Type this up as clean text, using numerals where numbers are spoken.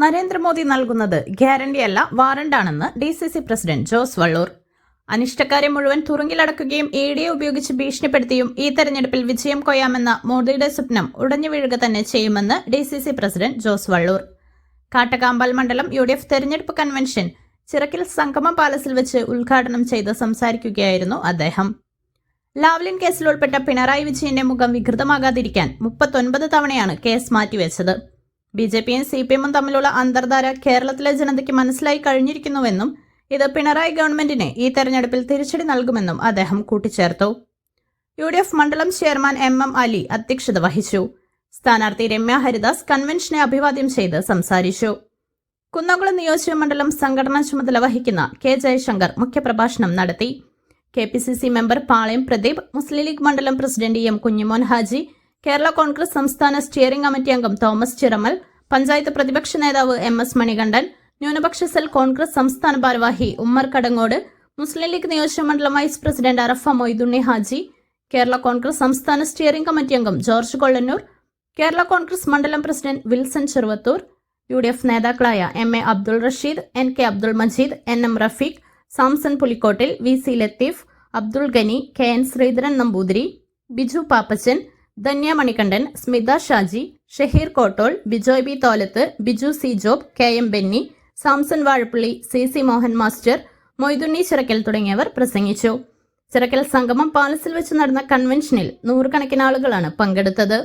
നരേന്ദ്രമോദി നൽകുന്നത് ഗ്യാരണ്ടിയല്ല വാറണ്ടാണെന്ന് DCC president Jose Vallur. അനിഷ്ടക്കാരെ മുഴുവൻ തുറുങ്കിലടക്കുകയും ED ഉപയോഗിച്ച് ഭീഷണിപ്പെടുത്തിയും ഈ തെരഞ്ഞെടുപ്പിൽ വിജയം കൊയ്യാമെന്ന മോദിയുടെ സ്വപ്നം ഉടഞ്ഞു വീഴുക തന്നെ ചെയ്യുമെന്ന് DCC പ്രസിഡന്റ് ജോസ് വള്ളൂർ. കാട്ടകാമ്പാൽ മണ്ഡലം UDF തെരഞ്ഞെടുപ്പ് കൺവെൻഷൻ ചിറക്കിൽ സംഗമം പാലസിൽ വെച്ച് ഉദ്ഘാടനം ചെയ്ത് സംസാരിക്കുകയായിരുന്നു അദ്ദേഹം. ലാവ്ലിൻ കേസിൽ ഉൾപ്പെട്ട പിണറായി വിജയന്റെ മുഖം വികൃതമാകാതിരിക്കാൻ 39 തവണയാണ് കേസ് മാറ്റിവെച്ചത്. BJPയും CPMും തമ്മിലുള്ള അന്തർധാര കേരളത്തിലെ ജനതയ്ക്ക് മനസ്സിലായി കഴിഞ്ഞിരിക്കുന്നുവെന്നും ഇത് പിണറായി ഗവൺമെന്റിന് ഈ തെരഞ്ഞെടുപ്പിൽ തിരിച്ചടി നൽകുമെന്നും അദ്ദേഹം കൂട്ടിച്ചേർത്തു. UDF മണ്ഡലം ചെയർമാൻ MM അലി അധ്യക്ഷത വഹിച്ചു. സ്ഥാനാർത്ഥി രമ്യ ഹരിദാസ് കൺവെൻഷനെ അഭിവാദ്യം ചെയ്ത് സംസാരിച്ചു. കുന്നംകുളം നിയോജക മണ്ഡലം സംഘടനാ ചുമതല വഹിക്കുന്ന K ജയശങ്കർ മുഖ്യപ്രഭാഷണം നടത്തി. KPCC മെമ്പർ പാളയം പ്രദീപ്, മുസ്ലിം ലീഗ് മണ്ഡലം പ്രസിഡന്റ് M കുഞ്ഞിമോൻ ഹാജി, കേരള കോൺഗ്രസ് സംസ്ഥാന സ്റ്റിയറിംഗ് കമ്മിറ്റി അംഗം തോമസ് ചിറമൽ, പഞ്ചായത്ത് പ്രതിപക്ഷ നേതാവ് MS മണികണ്ഠൻ, ന്യൂനപക്ഷ സെൽ കോൺഗ്രസ് സംസ്ഥാന ഭാരവാഹി ഉമ്മർ കടങ്ങോട്, മുസ്ലിം ലീഗ് നിയോജക മണ്ഡലം വൈസ് പ്രസിഡന്റ് അറഫ മൊയ്തുണ്ണി ഹാജി, കേരള കോൺഗ്രസ് സംസ്ഥാന സ്റ്റിയറിംഗ് കമ്മിറ്റി അംഗം ജോർജ് കൊള്ളന്നൂർ, കേരള കോൺഗ്രസ് മണ്ഡലം പ്രസിഡന്റ് വിൽസൺ ചെറുവത്തൂർ, UDF നേതാക്കളായ MA Abdul Rasheed, NK Abdul Majeed, NM Rafeeq, Samson Pulikkottil, VC Latheef, Abdul Gani, KN Sreedharan Namboothiri, Biju Pappachan, Dhanya Manikandan, Smitha Shaji, Shaheer Kottol, Bijoy B Tholath, Biju C Job, KM Benny, Samson Vazhappally, CC Mohan master, Moidunni Chirakkal തുടങ്ങിയവർ പ്രസംഗിച്ചു. ചിറക്കൽ സംഗമം പാലസിൽ വെച്ച് നടന്ന കൺവെൻഷനിൽ 100 കണക്കിന് ആളുകളാണ് പങ്കെടുത്തത്.